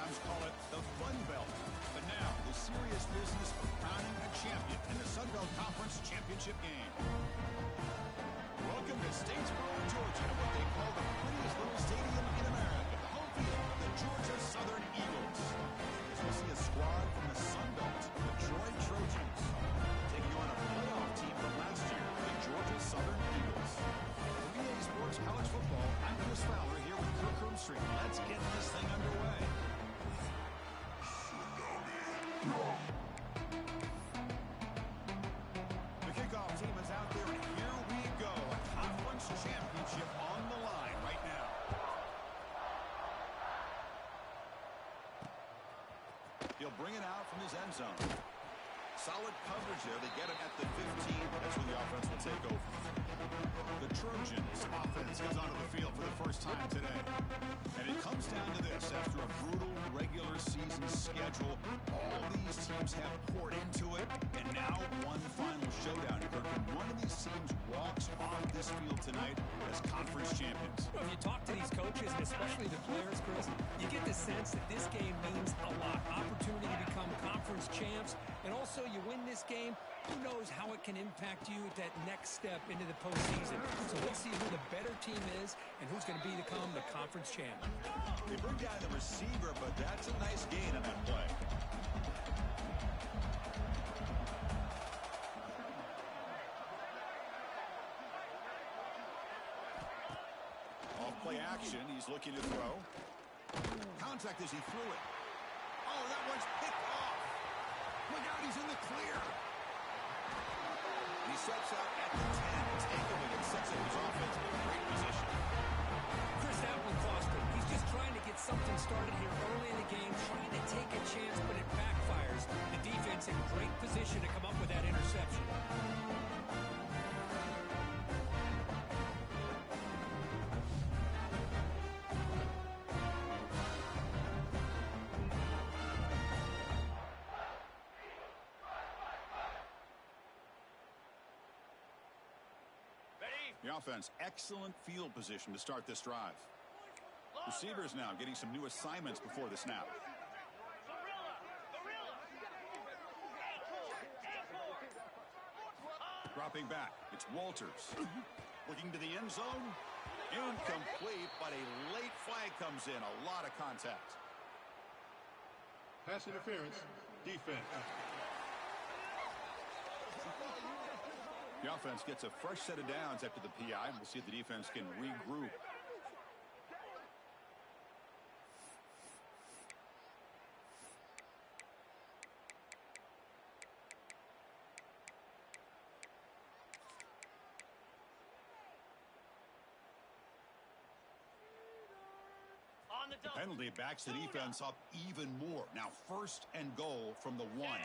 sometimes call it the Fun Belt. But now, the serious business of crowning a champion in the Sun Belt Conference Championship game. Welcome to Statesboro, Georgia, what they call the prettiest little stadium in America. The home field, the Ga.Southern Eagles. As we see a squad from the Sun Belt, the Troy Trojans, taking on a playoff team from last year, the Ga.Southern Eagles. For BA Sports College Football, I'm Chris Fowler here with Kirk Street. Let's get this thing underway. The kickoff team is out there, and here we go. A conference championship on the line right now. He'll bring it out from his end zone. Solid coverage there. They get him at the 15. That's when the offense will take over. The Trojans offense comes onto the field for the first time today. And it comes down to this. After a brutal regular season schedule, all these teams have poured into it. And now one final showdown. And one of these teams walks off this field tonight as conference champions. Well, if you talk to these coaches, and especially the players, Chris, you get the sense that this game means a lot. Opportunity to become conference champs. And also, you win this game, who knows how it can impact you at that next step into the postseason. So let's see who the better team is and who's going to become the conference champ. They bring down the receiver, but that's a nice gain on that play. Off play action, he's looking to throw. Contact as he threw it. Oh, that one's picked off. Look out, he's in the clear. He steps out at the 10, take him and sets up his offense in a great position. Chris, that one cost him. He's just trying to get something started here early in the game, trying to take a chance, but it backfires. The defense in great position to come up with that interception. The offense, excellent field position to start this drive. Receivers now getting some new assignments before the snap. Dropping back, it's Walters. Looking to the end zone. Incomplete, but a late flag comes in. A lot of contact. Pass interference, defense. The offense gets a fresh set of downs after the PI, and we'll see if the defense can regroup. The penalty backs the defense up even more. Now 1st and goal from the 1.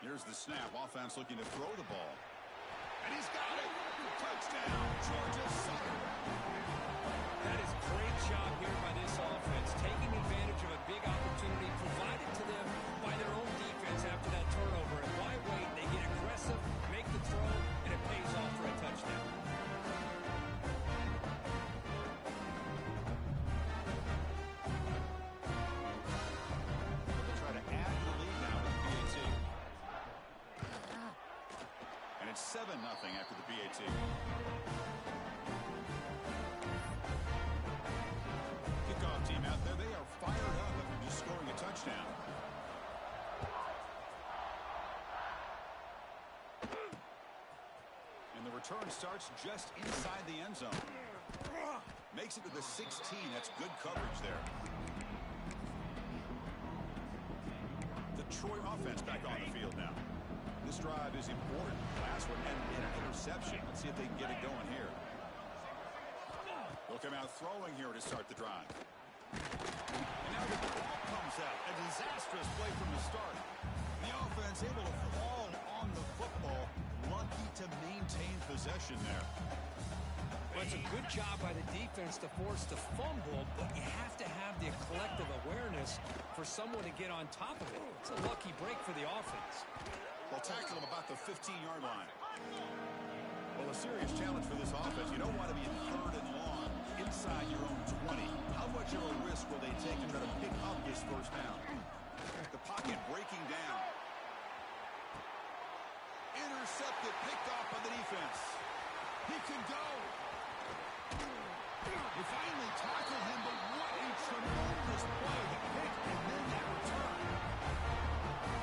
Here's the snap. Offense looking to throw the ball. And he's got it. Touchdown, Ga.Southern. That is a great job here by this offense, taking advantage of a big opportunity provided to them by their own defense after that turnover. And why wait? They get aggressive, make the throw, and it pays off for a touchdown. They'll try to add to the lead now with BAT. And it's 7-0 after the BAT. Kickoff team out there. They are fired up after just scoring a touchdown. And the return starts just inside the end zone. Makes it to the 16. That's good coverage there. The Troy offense back on the field now. This drive is important. Last one and an interception. Let's see if they can get it going here. They'll come out throwing here to start the drive. And now the ball comes out. A disastrous play from the start. The offense able to fall on the football. Lucky to maintain possession there. Well, it's a good job by the defense to force the fumble, but you have to have the collective awareness for someone to get on top of it. It's a lucky break for the offense. They'll tackle him about the 15-yard line. Well, a serious challenge for this offense. You don't want to be in 3rd and long. inside your own 20. How much of a risk will they take to try to pick up this first down? The pocket breaking down. Intercepted, picked off by the defense. He can go. They finally tackled him, but what a tremendous play. The pick and then that return.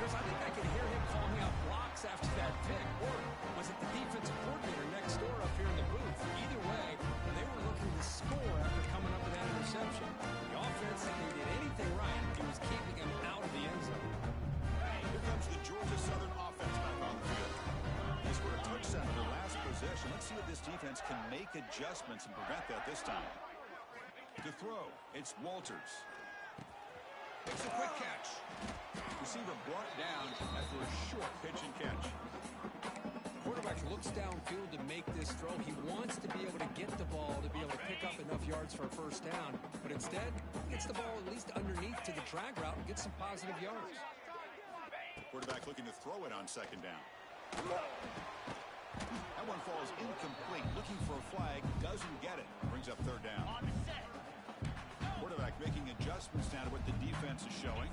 Chris, I think I can hear him calling out blocks after that pick. Or was it the defensive coordinator next door up here in the booth? Either way, they were looking to score after coming up with that interception. The offense, if they did anything right, it was keeping him out of the end zone. Here comes the Ga.Southern offense back on the field. They scored a touchdown in their last possession. Let's see if this defense can make adjustments and prevent that this time. To throw, it's Walters. Makes a quick catch. Receiver brought down after a short pitch and catch. Quarterback looks downfield to make this throw. He wants to be able to get the ball to be able to pick up enough yards for a first down. But instead, he gets the ball at least underneath to the drag route and gets some positive yards. Quarterback looking to throw it on second down. That one falls incomplete. Looking for a flag. Doesn't get it. Brings up third down. Quarterback making adjustments down to what the defense is showing.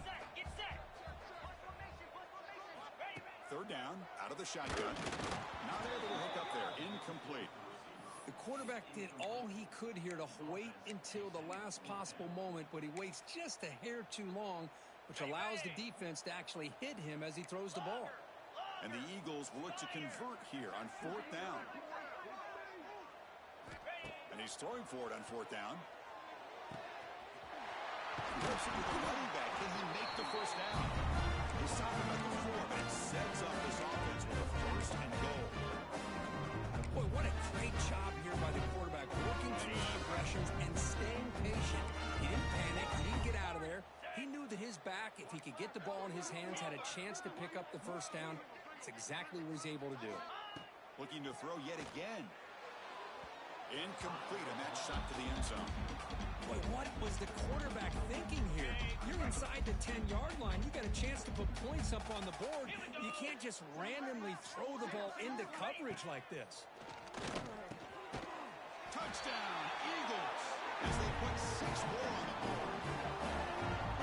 Third down, out of the shotgun. Not able to hook up there. Incomplete. The quarterback did all he could here to wait until the last possible moment, but he waits just a hair too long, which allows the defense to actually hit him as he throws the ball. And the Eagles will look to convert here on fourth down. And he's throwing for it on fourth down. He whips it with the running back. Can he make the first down? They stop him at the 4, but it sets up this offense with a first and goal. Boy, what a great job here by the quarterback, working through his progressions and staying patient. He didn't panic. He didn't get out of there. He knew that his back, if he could get the ball in his hands, had a chance to pick up the first down. That's exactly what he's able to do. Looking to throw yet again. Incomplete, and that shot to the end zone. Boy, what was the quarterback thinking here? You're inside the 10-yard line. You got a chance to put points up on the board. You can't just randomly throw the ball into coverage like this. Touchdown, Eagles, as they put 6 more on the board.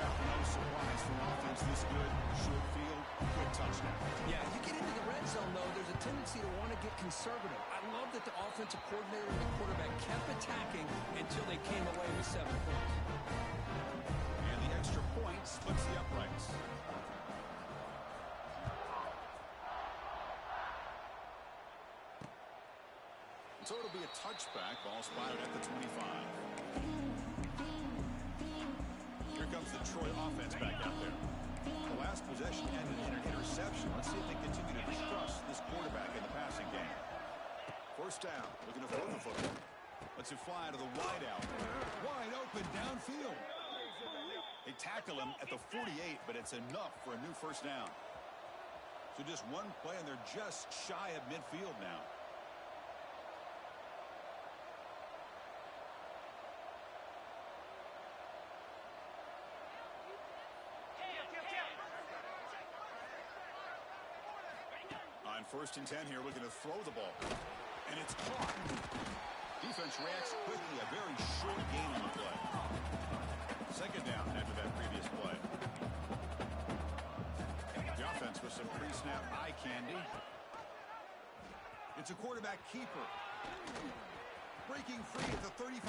Well, no surprise from offense this good. Short field, good touchdown. Yeah, you get into the red zone, though, there's a tendency to want to get conservative. I love that the offensive coordinator and the quarterback kept attacking until they came away with 7 points. And the extra point splits the uprights. So it'll be a touchback. Ball spotted at the 25. Here comes the Troy offense back out there. The last possession ended in an interception. Let's see if they continue to distrust this quarterback in the passing game. First down, looking to throw the football. Lets it fly to the wideout. Wide open downfield. They tackle him at the 48, but it's enough for a new first down. So just one play, and they're just shy of midfield now. On 1st and 10 here, looking to throw the ball. And it's caught. Defense reacts quickly. A very short gain on the play. Second down after that previous play. The offense with some pre-snap eye candy. It's a quarterback keeper. Breaking free at the 35.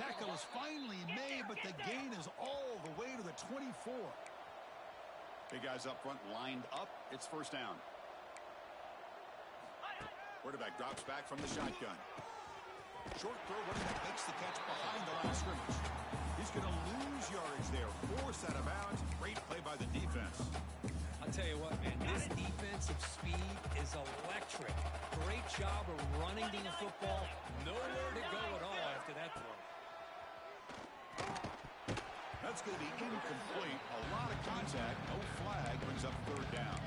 Tackle is finally made, but the gain is all the way to the 24. Big guys up front lined up. It's first down. Quarterback drops back from the shotgun. Short throw, running back makes the catch behind the line of scrimmage. He's going to lose yardage there. Forced out of bounds. Great play by the defense. I'll tell you what, man, this defensive speed is electric. Great job of running to the football. Nowhere to go at all after that throw. That's going to be incomplete. A lot of contact. No flag. Brings up third down.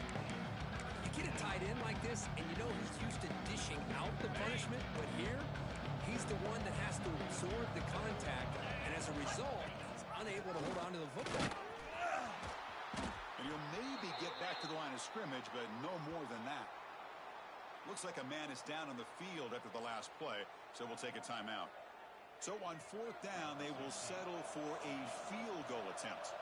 You get a tight end like this, and you know he's used to dishing out the punishment, but here, he's the one that has to absorb the contact, and as a result, he's unable to hold on to the football. And he'll maybe get back to the line of scrimmage, but no more than that. Looks like a man is down on the field after the last play, so we'll take a timeout. So on 4th down, they will settle for a field goal attempt.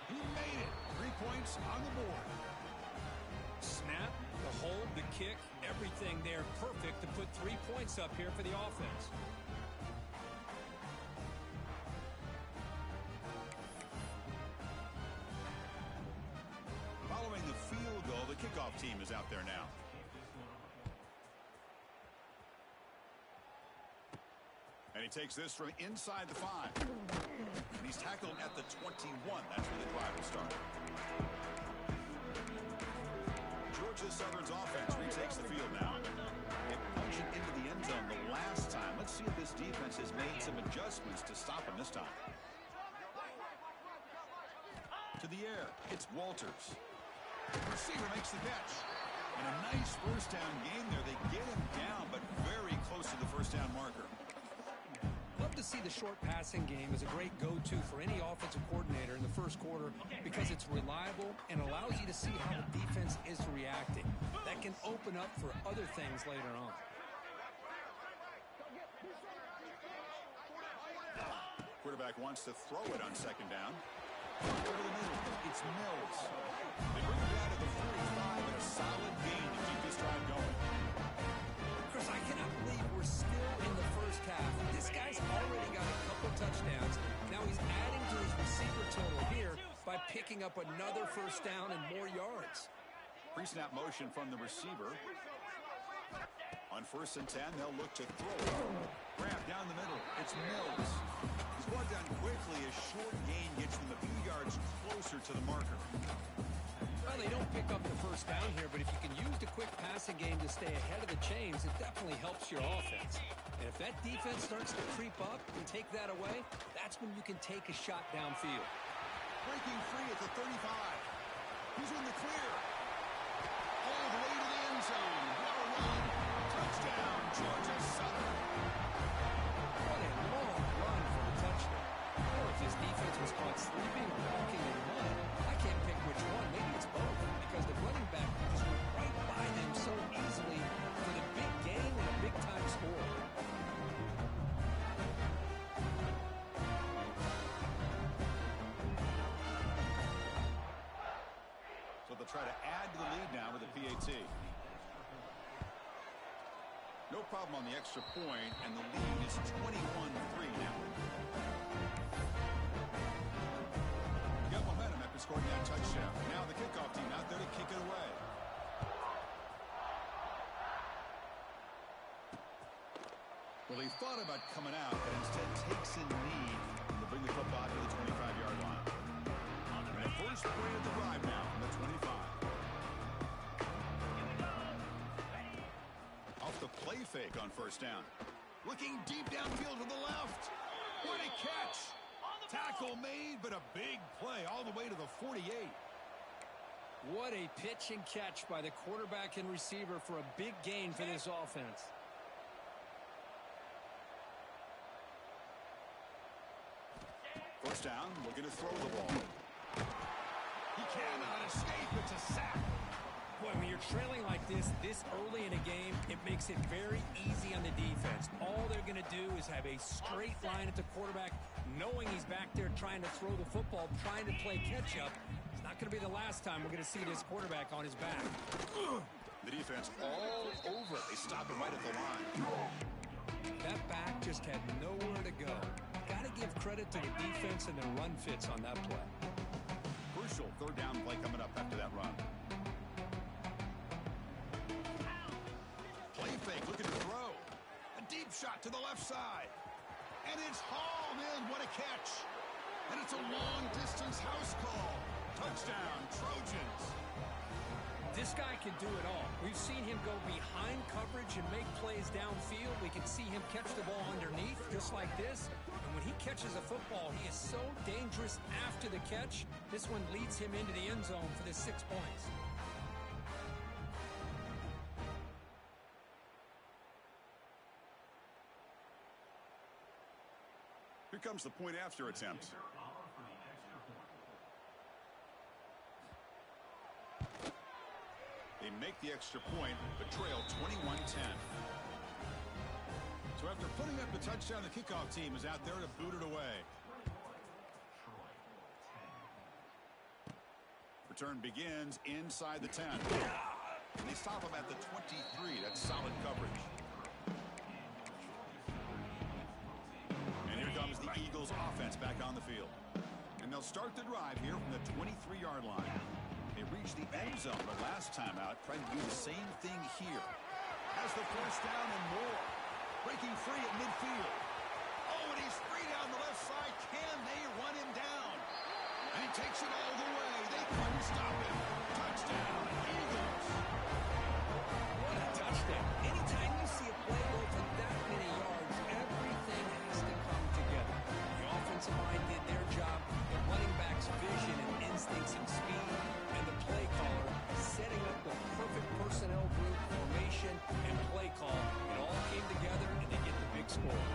He made it. 3 points on the board. Snap, the hold, the kick, everything there perfect to put 3 points up here for the offense. Following the field goal, the kickoff team is out there now. And he takes this from inside the 5. And he's tackled at the 21. That's where the drive will start. Ga.Southern's offense retakes the field now. It punched it into the end zone the last time. Let's see if this defense has made some adjustments to stop him this time. To the air, it's Walters. The receiver makes the catch. And a nice first down gain there. They get him down, but very close to the first down marker. Love to see the short passing game as a great go-to for any offensive coordinator in the first quarter because it's reliable and allows you to see how the defense is reacting. That can open up for other things later on. Quarterback wants to throw it on 2nd down. Over the middle, it's Mills. They bring it down to the 45 and a solid gain to keep this drive going. Chris, I cannot believe we're still in the first half. This guy's already got a couple touchdowns. Now he's adding to his receiver total here by picking up another first down and more yards. Pre-snap motion from the receiver. On 1st and 10, they'll look to throw it. Grab down the middle. It's Mills. He's brought down quickly. A short gain gets them a few yards closer to the marker. Well, they don't pick up the first down here, but if you can use the quick passing game to stay ahead of the chains, it definitely helps your offense. And if that defense starts to creep up and take that away, that's when you can take a shot downfield. Breaking free at the 35. He's in the clear. All the way to the end zone. What a run. Touchdown, Ga.Southern. What a long run for the touchdown. Or if his defense was caught sleeping or walking in the mud, I can't pick which one. Maybe it's both, because the running back just went right by them so easily for the big gain and a big-time score. So they'll try to add to the lead now with a PAT. No problem on the extra point, and the lead is 21-3 now. Got momentum after scoring that touchdown. Now the kickoff team out there to kick it away. Well, he thought about coming out, but instead takes a knee to bring the football to the 25-yard line. And the first play of the drive now from the 25. Off the play fake on 1st down. Looking deep downfield to the left. What a catch. Tackle made, but a big play all the way to the 48. What a pitch and catch by the quarterback and receiver for a big gain for this offense. First down, looking to throw the ball. He cannot escape. It's a sack. Boy, when you're trailing like this early in a game, it makes it very easy on the defense. All they're going to do is have a straight line at the quarterback, knowing he's back there trying to throw the football, trying to play catch-up. It's not going to be the last time we're going to see this quarterback on his back. The defense all over. They stop him right at the line. That back just had nowhere to go. Got to give credit to the defense and their run fits on that play. Crucial 3rd down play coming up after that run. Play fake, looking to throw. A deep shot to the left side. And it's hauled in. What a catch. And it's a long-distance house call. Touchdown, Trojans. This guy can do it all. We've seen him go behind coverage and make plays downfield. We can see him catch the ball underneath, just like this. And when he catches a football, he is so dangerous after the catch. This one leads him into the end zone for the 6 points. Here comes the point after attempt. The They make the extra point, but trail 21-10. So after putting up the touchdown, the kickoff team is out there to boot it away. Return begins inside the 10. And they stop him at the 23. That's solid coverage. And here comes the Eagles offense back on the field. And they'll start the drive here from the 23-yard line. They reached the end zone the last time out, trying to do the same thing here. Has the first down and more. Breaking free at midfield. Oh, and he's free down the left side. Can they run him down? And he takes it all the way. They couldn't stop him. Touchdown, Eagles. What a touchdown. Anytime you see a play go for that many yards, everything has to come together. The offensive line did their job, the running back's vision and instincts and speed, and the play caller setting up the perfect personnel group, formation, and play call. It all came together, and they get the big score.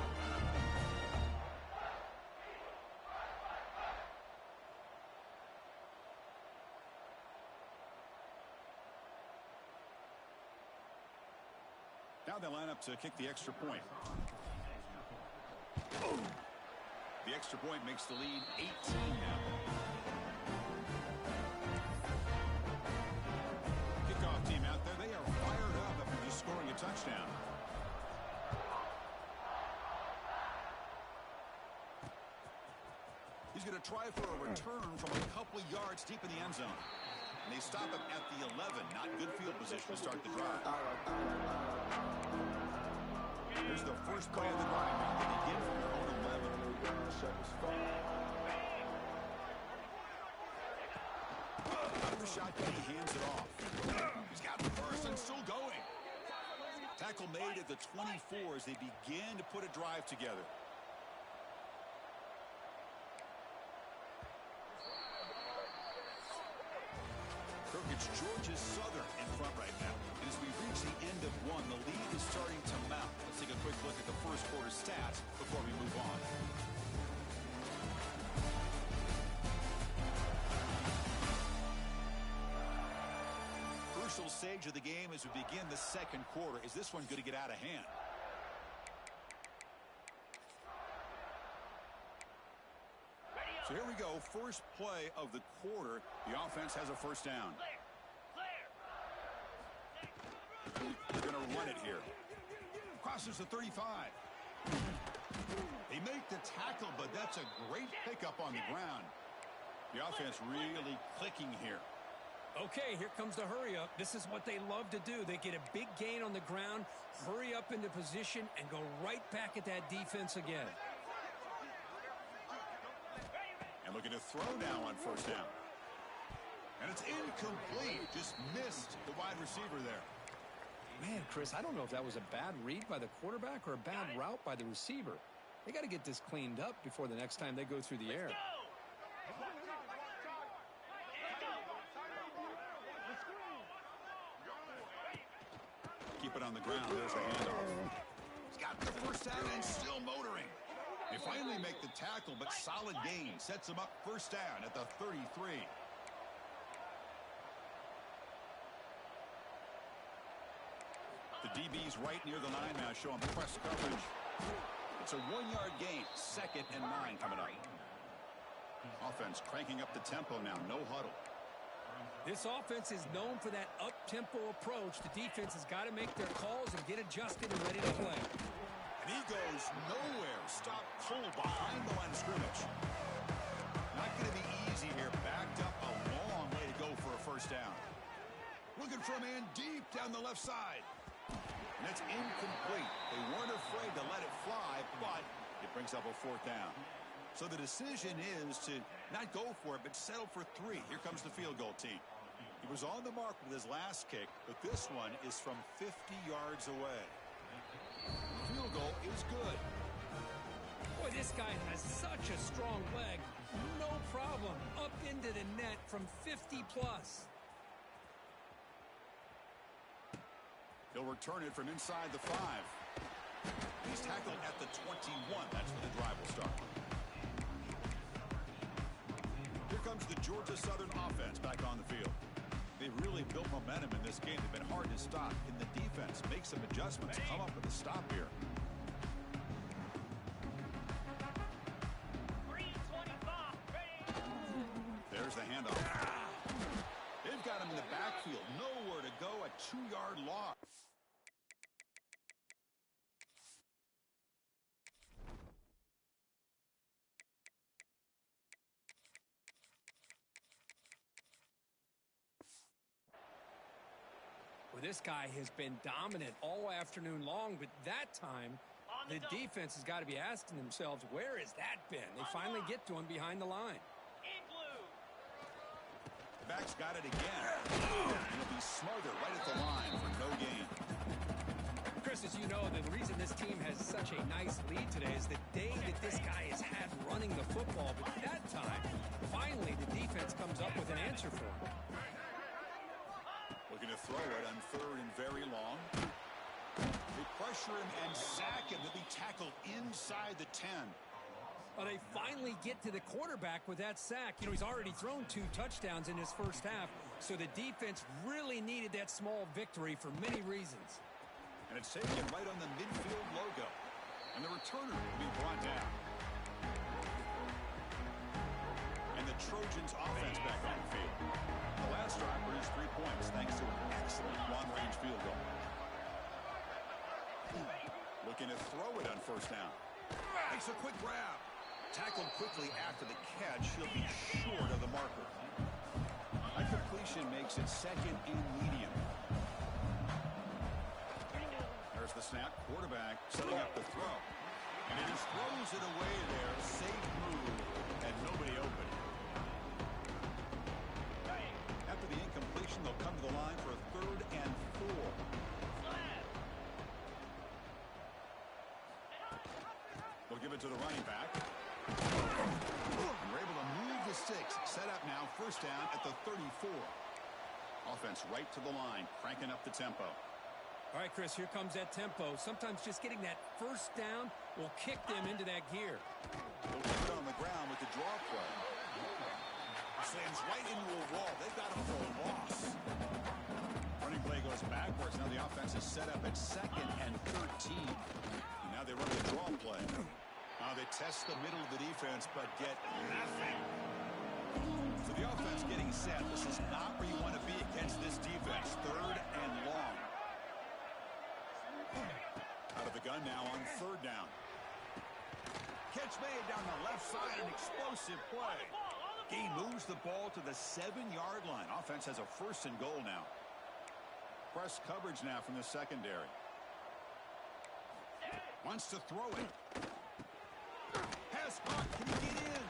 Now they line up to kick the extra point. The extra point makes the lead 18 now. Kickoff team out there, they are fired up after just scoring a touchdown. He's going to try for a return from a couple of yards deep in the end zone. And they stop him at the 11. Not good field position to start the drive. Here's the first play of the drive. Now they begin from their own 11. Out of the shotgun, he hands it off. He's got the first and still going. Tackle made at the 24 as they begin to put a drive together. It's Ga.Southern in front right now. And as we reach the end of one, the lead is starting to mount. Let's take a quick look at the first quarter stats before we move on. Crucial stage of the game as we begin the second quarter. Is this one going to get out of hand? So here we go. First play of the quarter. The offense has a first down. They're going to run it here. Crosses the 35. They make the tackle, but that's a great pickup on the ground. The offense really clicking here. Okay, here comes the hurry up. This is what they love to do. They get a big gain on the ground, hurry up into position, and go right back at that defense again. And looking to throw now on first down. And it's incomplete. Just missed the wide receiver there. Man, Chris, I don't know if that was a bad read by the quarterback or a bad route by the receiver. They got to get this cleaned up before the next time they go through the air. Keep it on the ground. There's a handoff. He's got the first down and still motoring. They finally make the tackle, but solid gain. Sets him up first down at the 33. The DB's right near the line now, showing press coverage. It's a 1-yard gain. 2nd and 9 coming up. Offense cranking up the tempo now. No huddle. This offense is known for that up-tempo approach. The defense has got to make their calls and get adjusted and ready to play. And he goes nowhere. Stop cold behind the line of scrimmage. Not going to be easy here. Backed up a long way to go for a first down. Looking for a man deep down the left side. And it's incomplete. They weren't afraid to let it fly, but it brings up a 4th down. So the decision is to not go for it, but settle for 3. Here comes the field goal team. He was on the mark with his last kick, but this one is from 50 yards away. The field goal is good. Boy, this guy has such a strong leg. No problem. Up into the net from 50 plus. He'll return it from inside the 5. He's tackled at the 21. That's where the drive will start. Here comes the Ga.Southern offense back on the field. They've really really built momentum in this game. They've been hard to stop. Can the defense make some adjustments, come up with a stop here? There's the handoff. They've got him in the backfield. Nowhere to go. A 2-yard loss. Well, this guy has been dominant all afternoon long, but that time the defense has got to be asking themselves, where has that been? They finally get to him behind the line. The back's got it again. And he'll be smothered right at the line for no gain. Chris, as you know, the reason this team has such a nice lead today is the day that this guy has had running the football. But that time, finally, the defense comes up with an answer for him. Looking to throw it on 3rd and very long. They pressure him and sack him. He'll be tackled inside the 10. Well, they finally get to the quarterback with that sack. You know, he's already thrown 2 touchdowns in his first half, so the defense really needed that small victory for many reasons. And it's taken right on the midfield logo. And the returner will be brought down. And the Trojans offense back on the field. The last drive produced 3 points thanks to an excellent long-range field goal. Looking to throw it on 1st down. Makes a quick grab. Tackled quickly after the catch. He'll be short of the marker. A completion makes it 2nd and medium. There's the snap. Quarterback setting up the throw. And he just throws it away there. Safe move. And nobody open. After the incompletion, they'll come to the line for a 3rd and 4. They'll give it to the running back. And we're able to move the sticks. Set up now, 1st down at the 34. Offense right to the line, cranking up the tempo. All right, Chris, here comes that tempo. Sometimes just getting that 1st down will kick them into that gear. They'll keep it on the ground with the draw play. Slams right into a wall. They've got him for a loss. Running play goes backwards. Now the offense is set up at 2nd and 13. And now they run the draw play. They test the middle of the defense, but get nothing. So the offense getting set. This is not where you want to be against this defense. 3rd and long. Out of the gun now on 3rd down. Catch made down the left side, an explosive play. He moves the ball to the 7-yard line. Offense has a 1st and goal now. Press coverage now from the secondary. Wants to throw it. Pass block. Can he get in?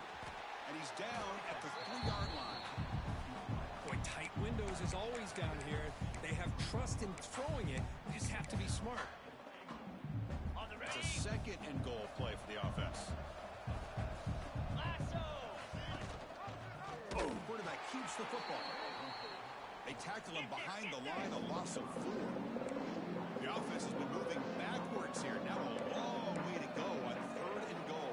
And he's down at the 3-yard line. Boy, tight windows is always down here. They have trust in throwing it. You just have to be smart. It's a 2nd and goal play for the offense. Oh, quarterback keeps the football. They tackle him behind the line, a loss of 4. The offense has been moving backwards here. Now a long way to go on 3rd and goal.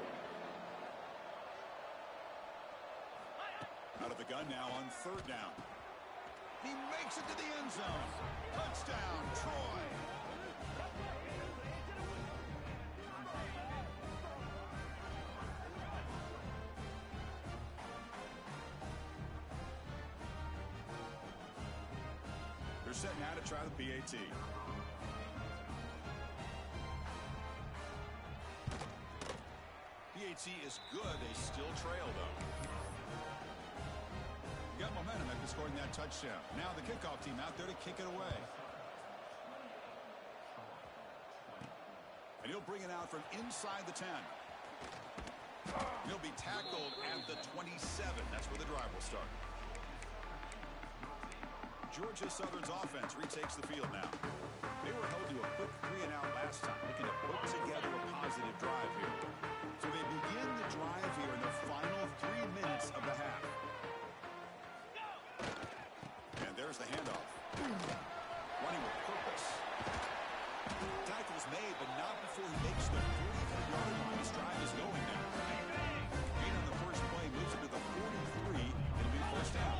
Out of the gun now on 3rd down. He makes it to the end zone. Touchdown, Troy. They're set now to try the PAT. PAT is good. They still trail, though. Got momentum after scoring that touchdown. Now the kickoff team out there to kick it away. And he'll bring it out from inside the 10. He'll be tackled at the 27. That's where the drive will start. Ga.Southern's offense retakes the field now. They were held to a quick 3-and-out last time, looking to put together a positive drive here. So they begin the drive here in the final 3 minutes of the half. And there's the handoff. Running with purpose. Tackle's made, but not before he makes the 43-yard line. His drive is going now. Gain on the first play moves it to the 43. It'll be 1st down.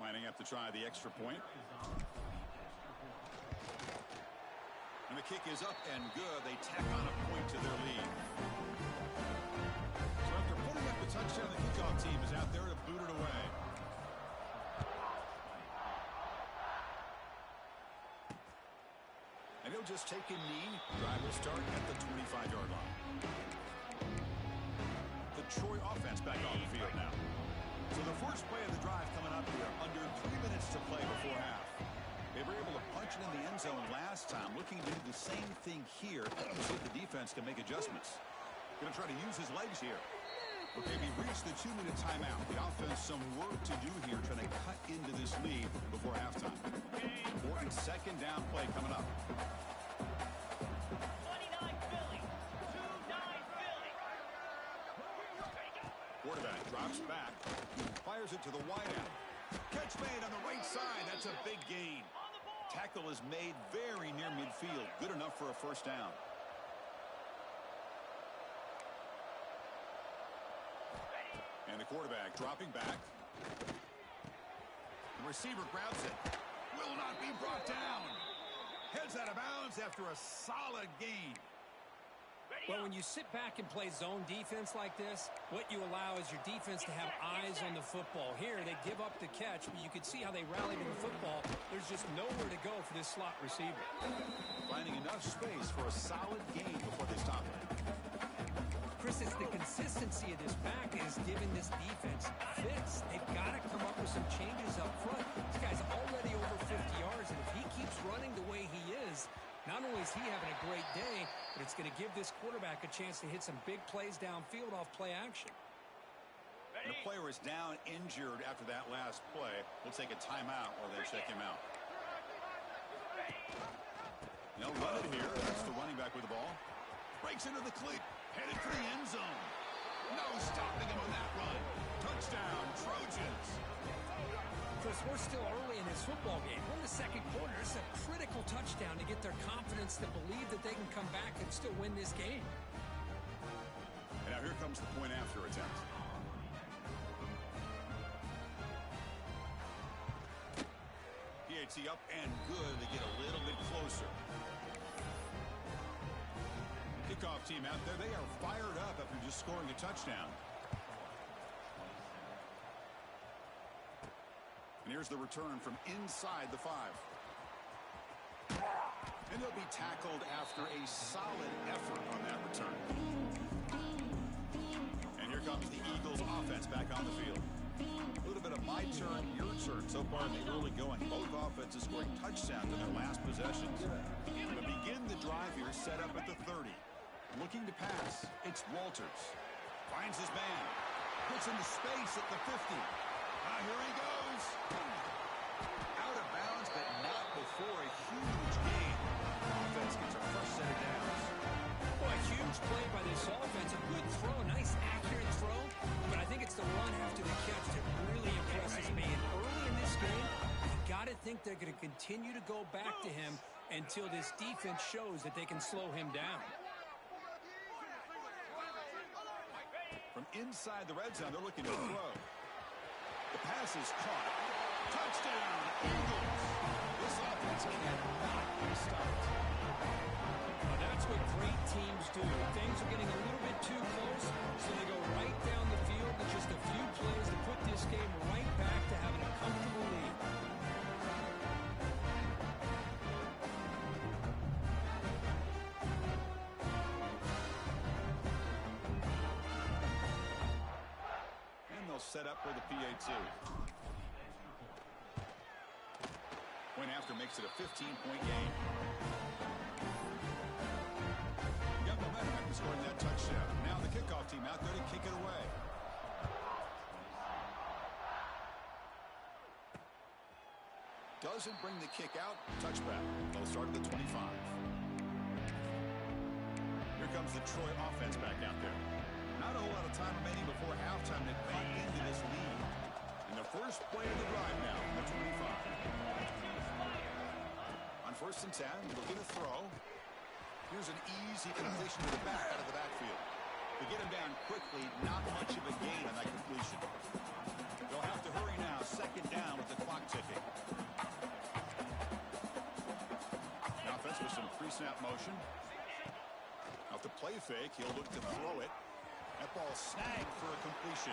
Lining up to try the extra point. And the kick is up and good. They tack on a point to their lead. So after putting up the touchdown, the kickoff team is out there to boot it away. And he'll just take a knee. Drive will start at the 25-yard line. The Troy offense back on the field now. So the first play of the drive coming up here. Under 3 minutes to play before half. They were able to punch it in the end zone last time. Looking to do the same thing here. See if the defense can make adjustmts. Going to try to use his legs here. Okay, we reached the 2-minute timeout. The offense some work to do here, trying to cut into this lead before halftime. Important second down play coming up. 29 Philly. 2-9 Philly. Quarterback drops back. Fires it to the wideout. Catch made on the right side. That's a big gain. Tackle is made very near midfield. Good enough for a first down. And the quarterback dropping back. The receiver grabs it. Will not be brought down. Heads out of bounds after a solid gain. Well, when you sit back and play zone defense like this, what you allow is your defense to have eyes on the football. Here, they give up the catch, but you can see how they rally to the football. There's just nowhere to go for this slot receiver. Finding enough space for a solid gain before they stop it. Chris, it's the consistency of this back is giving this defense fits. They've got to come up with some changes up front. This guy's already over 50 yards, and if he keeps running the way he is, not only is he having a great day, but it's going to give this quarterback a chance to hit some big plays downfield off play action. And the player is down injured after that last play. We'll take a timeout while they check him out. They'll run it here. That's the running back with the ball. Breaks into the cleat. Headed for the end zone. No stopping him on that run. Touchdown, Trojans. Chris, we're still early in this football game. We're in the second quarter. It's a critical touchdown to get their confidence to believe that they can come back and still win this game. And now here comes the point after attempt. PAT up and good. They get a little bit closer. Kickoff team out there. They are fired up after just scoring a touchdown. And here's the return from inside the 5. And they'll be tackled after a solid effort on that return. And here comes the Eagles offense back on the field. A little bit of my turn, your turn so far in the early going. Both offenses scoring touchdowns in their last possessions. To begin the drive here, set up at the 30. Looking to pass. It's Walters. Finds his man. Puts into space at the 50. Here he goes. Out of bounds, but not before a huge gain. Offense gets a fresh set of downs. Boy, a huge play by this offense. A good throw, nice accurate throw. But I think it's the run after the catch that really impresses me. And early in this game, you got to think they're going to continue to go back to him until this defense shows that they can slow him down. From inside the red zone, they're looking to throw. The pass is caught. Touchdown, Eagles. This offense cannot be stopped. Well, that's what great teams do. Things are getting a little bit too close, so they go right down the field with just a few plays to put this game right back to having a comfortable lead. Set up for the PAT. Point after makes it a 15-point game. Got momentum after scoring that touchdown. Now the kickoff team out there to kick it away. Doesn't bring the kick out. Touchback. They'll start at the 25. Here comes the Troy offense back out there. Not a whole lot of time remaining before halftime to cut into this lead. And the first play of the drive now, the 25. On 1st and 10, looking to throw. Here's an easy completion to the back out of the backfield. To get him down quickly, not much of a gain on that completion. They'll have to hurry now. Second down with the clock pre-snap motion. Off the play fake, he'll look to throw it. That ball snagged for a completion.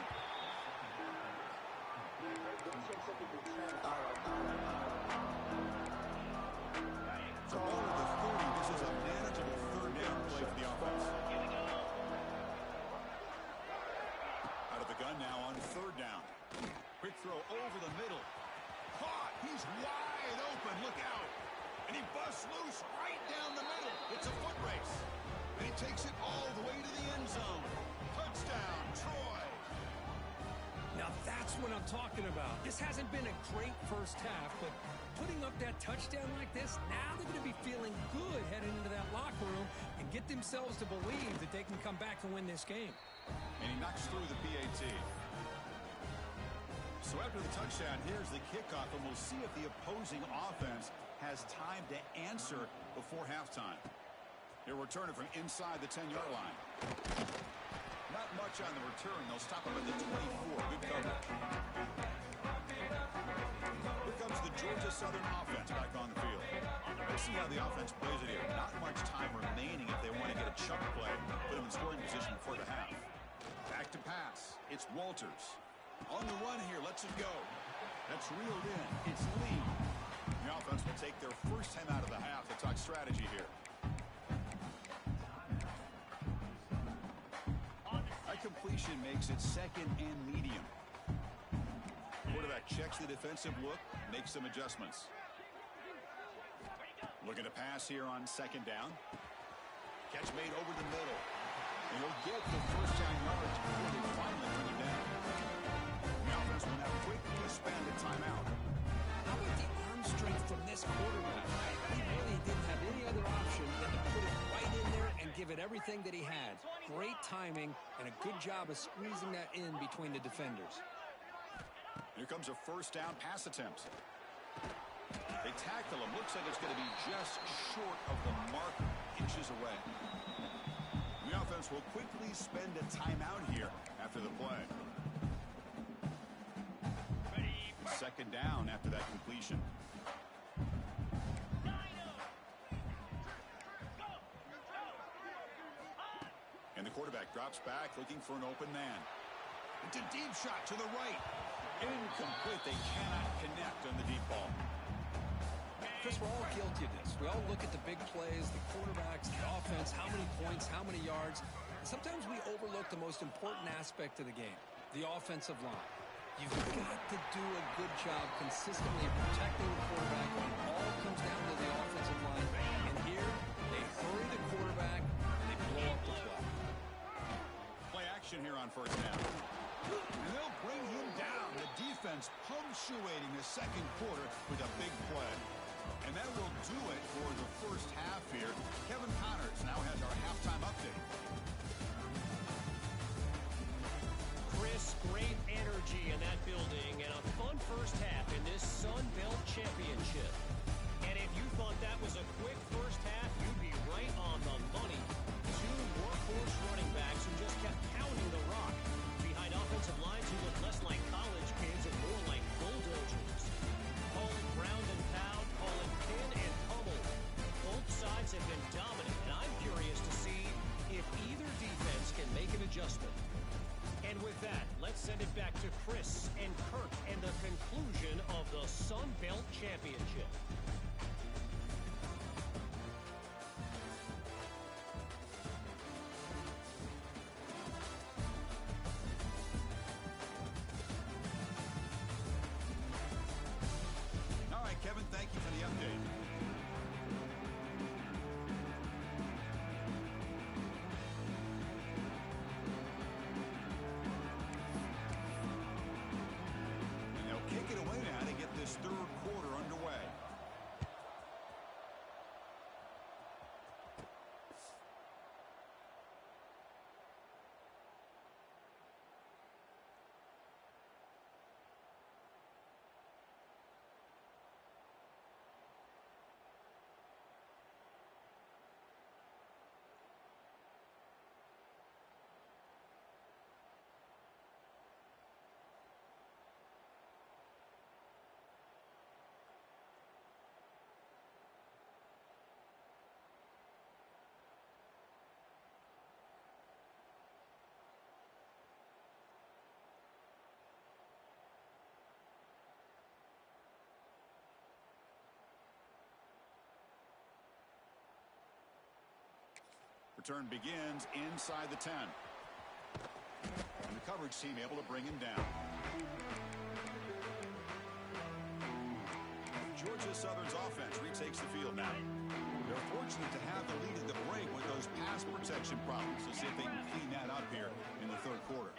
So ball at the 30. This is a manageable third down play for the offense. Out of the gun now on third down. Quick throw over the middle. Caught. He's wide open. Look out. And he busts loose right down the middle. It's a foot race. And he takes it all the way to the end zone. Touchdown, Troy. Now that's what I'm talking about. This hasn't been a great first half, but putting up that touchdown like this, now they're going to be feeling good heading into that locker room and get themselves to believe that they can come back and win this game. And he knocks through the PAT. So after the touchdown, here's the kickoff, and we'll see if the opposing offense has time to answer before halftime. They're returning from inside the 10-yard line. Not much on the return. They'll stop him at the 24. Good coverage. Here comes the Ga.Southern offense back on the field. Let's see how the offense plays it here. Not much time remaining if they want to get a chunk play, put them in scoring position before the half. Back to pass. It's Walters. On the run here, lets it go. That's reeled in. It's Lee. The offense will take their first time out of the half to talk strategy here. That completion makes it second and medium. Quarterback checks the defensive look, makes some adjustments. Looking to pass here on second down. Catch made over the middle. And he'll get the first down yards before they finally bring him down. The offense will now quickly spend a timeout. How about the arm strength from this quarterback? He really didn't have any other option than to put it right in there and give it everything that he had. Great timing and a good job of squeezing that in between the defenders. Here comes a first down pass attempt. They tackle him. Looks like it's going to be just short of the mark, inches away. The offense will quickly spend a timeout here after the play. Second down after that completion. And the quarterback drops back looking for an open man. It's a deep shot to the right. Incomplete. They cannot connect on the deep ball. Chris, we're all guilty of this. We all look at the big plays, the quarterbacks, the offense, how many points, how many yards. Sometimes we overlook the most important aspect of the game, the offensive line. You've got to do a good job consistently protecting the quarterback when it all comes down to the offensive line. And here, they hurry the quarterback, and they blow up the play. Play action here on first down. And they'll bring him down. The defense punctuating the second quarter with a big play. And that will do it for the first half here. Kevin Connors now has our halftime update. Chris, great energy in that building and a fun first half in this Sun Belt Championship. And if you thought that was a quick first half, you'd be right on the money. Two workhorse running backs who just kept pounding the rock behind offensive lines who look less like college kids and more like bulldozers. Call it ground and pound, call it pin and pummel. Both sides have been dominant, and I'm curious to see if either defense can make an adjustment. And with that, let's send it back to Chris and Kirk and the conclusion of the Sun Belt Championship. All right, Kevin, thank you for the update. Kick it away now to get this third quarter underway. Return begins inside the 10. And the coverage team able to bring him down. Georgia Southern's offense retakes the field now. They're fortunate to have the lead at the break with those pass protection problems. Let's see if they can clean that up here in the third quarter.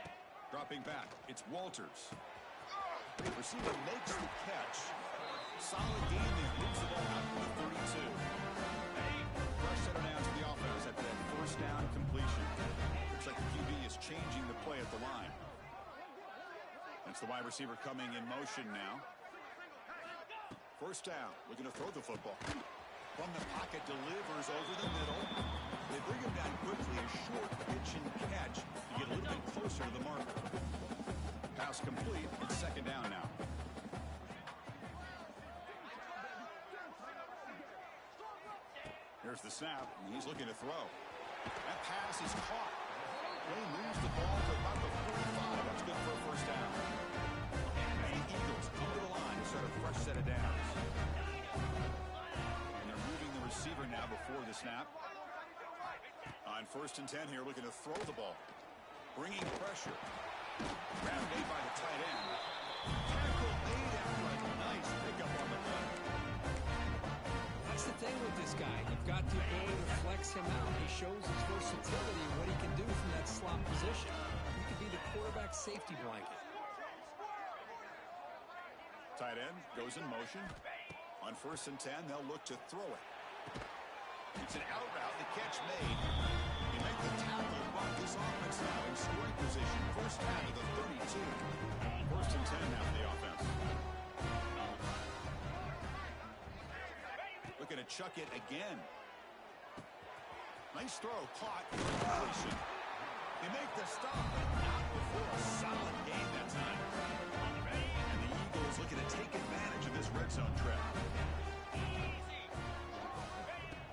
Dropping back, it's Walters. The receiver makes the catch. Solid game there. Moves the ball out to the 32. Fresh center down to the offense after that first down completion. Looks like the QB is changing the play at the line. That's the wide receiver coming in motion now. First down, looking to throw the football. From the pocket, delivers over the middle. They bring him down quickly, a short pitch and catch to get a little bit closer to the marker. Pass complete, it's second down now. Here's the snap, and he's looking to throw. That pass is caught. They moves the ball to about the 45. That's good for a first down. And the Eagles come to the line to start a fresh set of downs. And they're moving the receiver now before the snap. On 1st and 10 here, looking to throw the ball. Bringing pressure. Grab made by the tight end. Tackle made after a nice pickup on the play. That's the thing with this guy. You've got the ability to flex him out. He shows his versatility and what he can do from that slot position. He could be the quarterback safety blanket. Tight end goes in motion. On 1st and 10, they'll look to throw it. It's an out route. The catch made. He made the tackle, but this offense now in scoring position. First down to the 32. 1st and 10 now for the offense. Looking to chuck it again. Nice throw, caught for completion. They make the stop, but not before a solid gain that time. And the Eagles looking to take advantage of this red zone trip.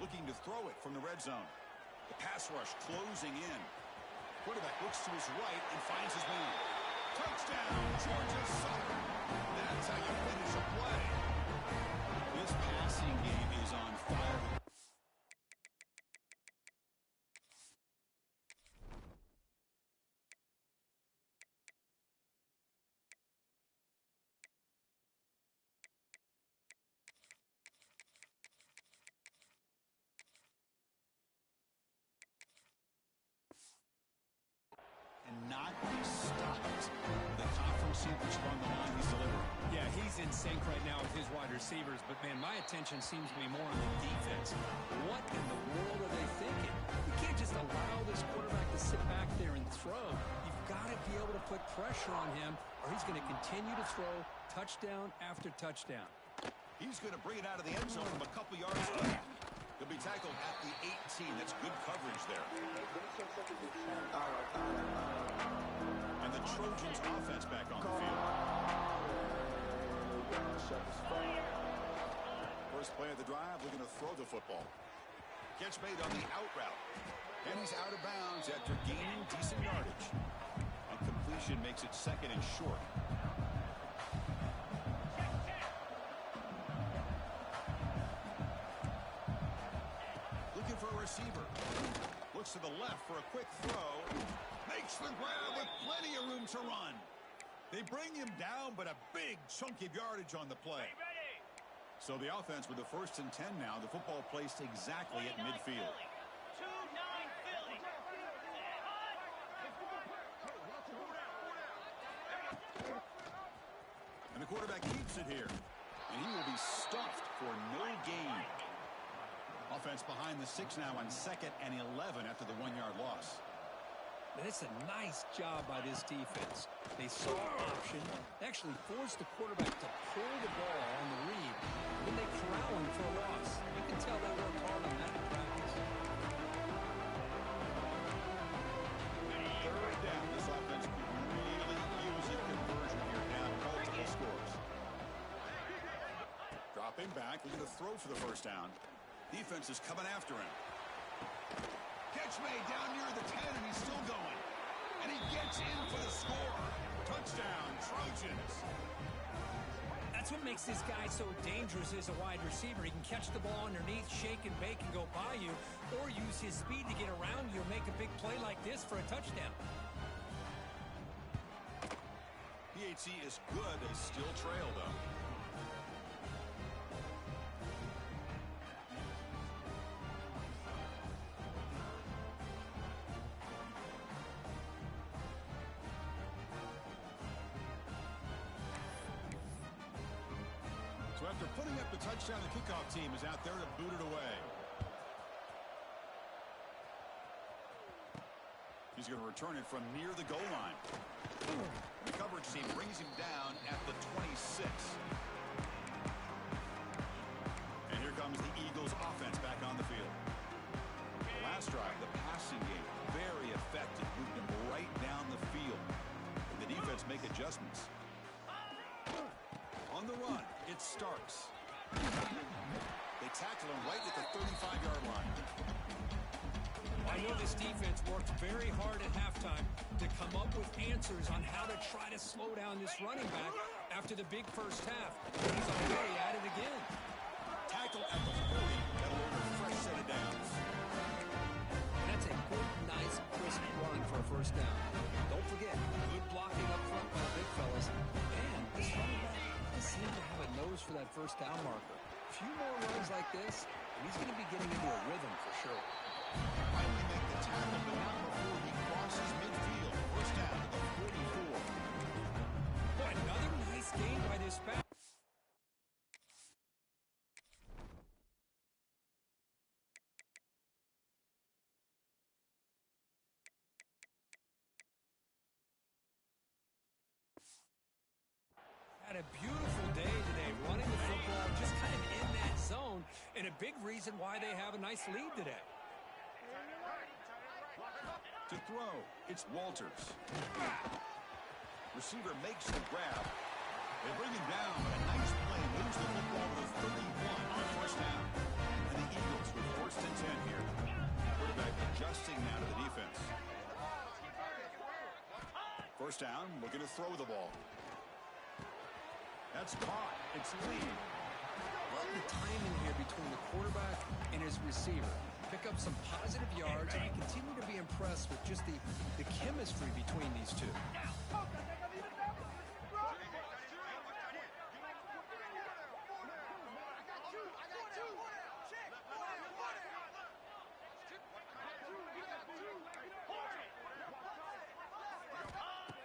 Looking to throw it from the red zone. The pass rush closing in. Quarterback looks to his right and finds his man. Touchdown, Georgia Southern. That's how you finish a play. This passing game is on fire. And not be stopped. The conference super strong the line he's delivering. Yeah, he's in sync right now with his wide receivers, but, man, my attention seems to be more on the defense. What in the world are they thinking? You can't just allow this quarterback to sit back there and throw. You've got to be able to put pressure on him, or he's going to continue to throw touchdown after touchdown. He's going to bring it out of the end zone from a couple yards left. He'll be tackled at the 18. That's good coverage there. And the Trojans offense back on the field. First play of the drive, looking to throw the football. Catch made on the out route. And he's out of bounds after gaining decent yardage. A completion makes it second and short. Looking for a receiver. Looks to the left for a quick throw. Makes the grab with plenty of room to run. They bring him down, but a big chunk of yardage on the play. So the offense with the 1st and 10 now. The football placed exactly at midfield. And the quarterback keeps it here. And he will be stuffed for no gain. Offense behind the 6 now on 2nd and 11 after the 1-yard loss. It's a nice job by this defense. They saw an option, actually forced the quarterback to pull the ball on the read. Then they corral him for a loss. You can tell they worked hard on that in practice. Third down. This offense could really use a conversion here down multiple scores. Dropping back, looking to throw for the first down. Defense is coming after him. Catch made down near the 10, and he's still going. And he gets in for the score. Touchdown, Trojans. That's That's what makes this guy so dangerous as a wide receiver. He can catch the ball underneath, shake and bake, and go by you, or use his speed to get around you and make a big play like this for a touchdown. PAT is good, as still trail, though. So after putting up the touchdown, the kickoff team is out there to boot it away. He's going to return it from near the goal line. The coverage team brings him down at the 26. And here comes the Eagles offense back on the field. The last drive, the passing game, very effective. Moved him right down the field. And the defense make adjustments. On the run, it's Starks. They tackle him right at the 35-yard line. I know this defense worked very hard at halftime to come up with answers on how to try to slow down this running back after the big first half. He's already at it again. Tackle at the 40. That'll order a fresh set of downs. And that's a good, nice, crisp run for a first down. Don't forget, good blocking up front by the big fellas. And this running back does seem to have a nose for that first down marker. A few more runs like this, and he's going to be getting into a rhythm for sure. Finally make the tackle, but not before he crosses midfield. First down to the 44. Boy, another nice game by this back. Had a beautiful day today, running the football, just kind of in that zone, and a big reason why they have a nice lead today. To throw, it's Walters. Receiver makes the grab. They bring him down, but a nice play moves the football to the 31 on first down. And the Eagles with first and 10 here. Quarterback adjusting now to the defense. First down, looking to throw the ball. That's caught. It's Lee. Love the timing here between the quarterback and his receiver. Pick up some positive yards, and I continue to be impressed with just the chemistry between these two.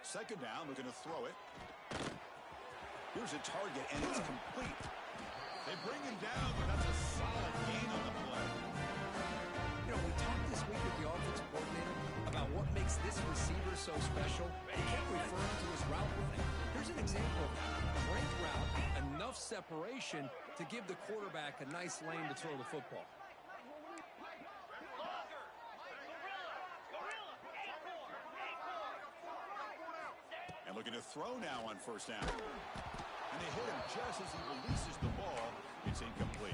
Second down, looking to throw it. Here's a target, and it's complete. They bring him down, but that's a solid gain on the play. You know, we talked this week with the offensive coordinator about what makes this receiver so special. He kept referring to his route running. Here's an example of that. Great route, enough separation to give the quarterback a nice lane to throw the football. And looking to throw now on first down. And they hit him just as he releases the ball. It's incomplete.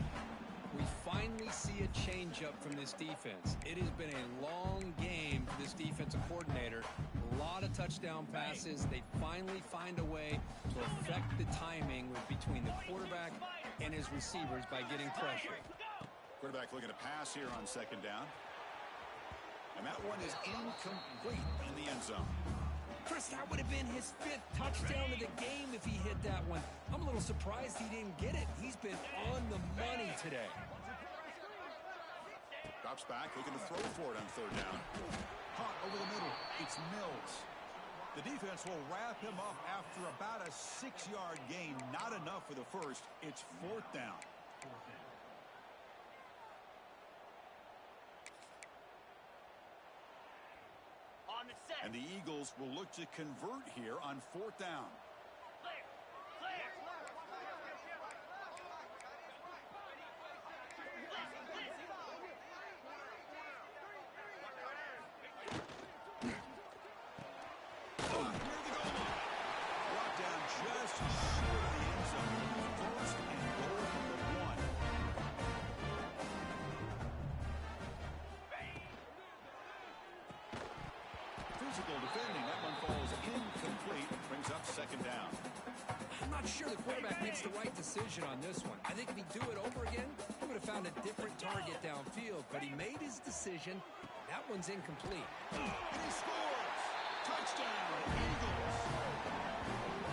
We finally see a changeup from this defense. It has been a long game for this defensive coordinator. A lot of touchdown passes. They finally find a way to affect the timing between the quarterback and his receivers by getting pressure. Quarterback looking to pass here on second down. And that one is incomplete in the end zone. Chris, that would have been his 5th touchdown of the game if he hit that one. I'm a little surprised he didn't get it. He's been on the money today. Drops back, looking to throw for it on third down. Caught over the middle. It's Mills. The defense will wrap him up after about a 6-yard gain. Not enough for the first. It's fourth down. And the Eagles will look to convert here on fourth down. Brought down just short of the end zone. First and goal from the 1. Physical defending. That one falls falls incomplete. Brings up second down. I'm not sure the quarterback makes the right decision on this one. I think if he'd do it over again, he would have found a different target downfield. But he made his decision. That one's incomplete. And he scores! Touchdown, Eagles!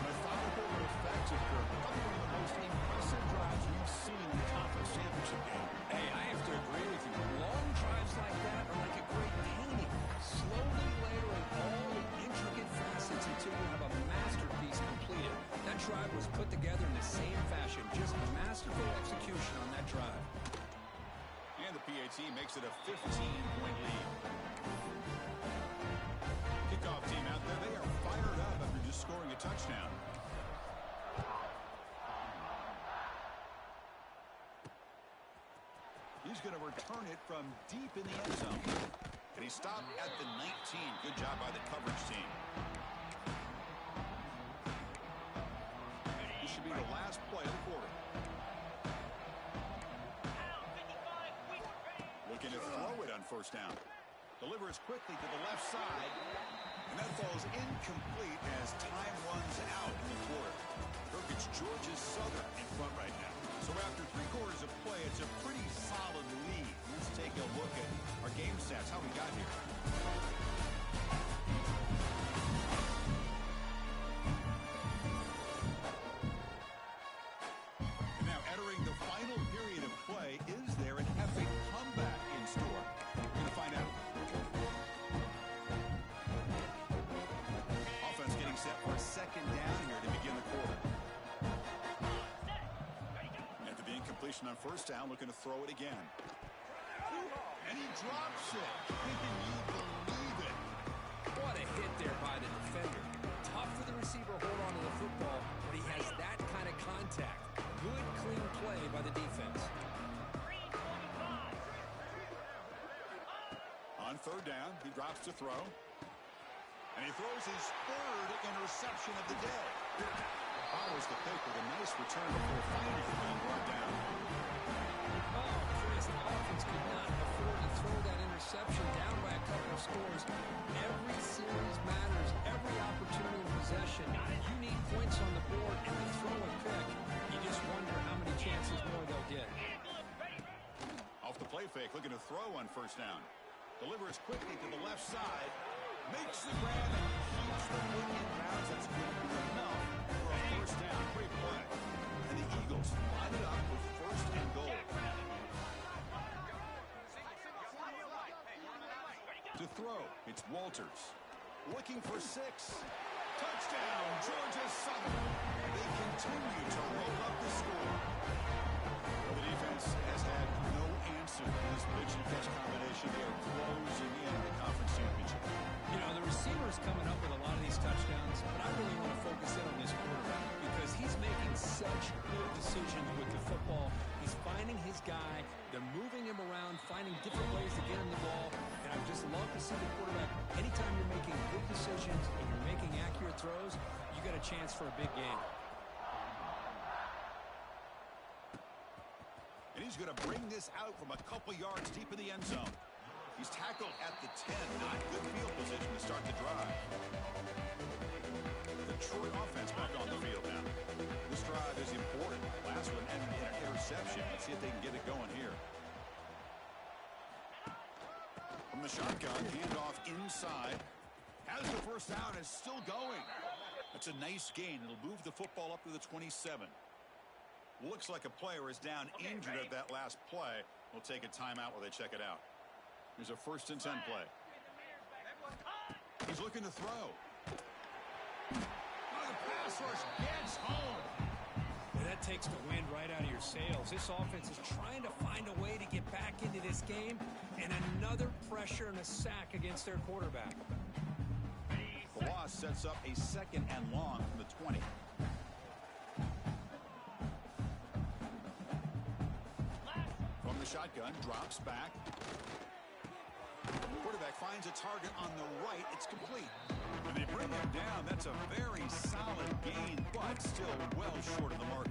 Methodical and effective, Kirk. Probably one of the most impressive drives we've seen in the conference championship game. Hey, I have to agree with you. Long drives like that are like a great painting. Slowly layering all the intricate facets until you have a masterpiece completed. That drive was put together in the same fashion. Just masterful execution on that drive. And the PAT makes it a 15-point lead. Kickoff team out there, they are fired up after just scoring a touchdown. He's going to return it from deep in the end zone. And he stopped at the 19. Good job by the coverage team. This should be the last play of the quarter. Looking to throw it on first down. Delivers quickly to the left side. And that falls incomplete as time runs out in the quarter. Kirk, it's Ga.Southern in front right now. So after 3 quarters of play, it's a pretty solid lead. Let's take a look at our game stats, how we got here. And now entering the final period of play, is there an epic comeback in store? We're going to find out. Offense getting set for a second down here to begin the quarter. After the incompletion on first down, looking to throw it again. And he drops it. Can you believe it? What a hit there by the defender. Tough for the receiver to hold on to the football, but he has that kind of contact. Good, clean play by the defense. On third down, he drops to throw. And he throws his 3rd interception of the day. Follows the pick with a nice return before finally being brought down. Oh, Chris, the offense could not afford to throw that interception down by a couple of scores. Every series matters. Every opportunity in possession. You need points on the board, and to throw a pick, you just wonder how many chances more they'll get. Off the play fake, looking to throw on first down. Delivers quickly to the left side. Makes the grab and keeps the foot in bounds. That's good enough for a first down. Great play. And the Eagles line it up with first and goal. To throw, it's Walters. Looking for 6. Touchdown, Ga.Southern. They continue to roll up the score. The defense has had no answer to this pitch and catch combination. They are closing in the conference championship. You know, the receiver's coming up with a lot of these touchdowns, but I really want to focus in on this quarterback because he's making such good decisions with the football. He's finding his guy. They're moving him around, finding different ways to get him the ball. And I just love to see the quarterback. Anytime you're making good decisions and you're making accurate throws, you got a chance for a big game. And he's going to bring this out from a couple yards deep in the end zone. He's tackled at the 10. Not good field position to start the drive. The Detroit offense back on the field now. This drive is important. Last one ended in an interception. Let's see if they can get it going here. From the shotgun, handoff inside. Has the first down, is still going. That's a nice gain. It'll move the football up to the 27. Looks like a player is down injured at that last play. We'll take a timeout while they check it out. Here's a 1st and 10 play. He's looking to throw. Oh, the pass rush gets home. And that takes the wind right out of your sails. This offense is trying to find a way to get back into this game, and another pressure and a sack against their quarterback. The loss sets up a 2nd and long from the 20. From the shotgun, drops back. Quarterback finds a target on the right. It's complete. And they bring him down. That's a very solid gain, but still well short of the marker.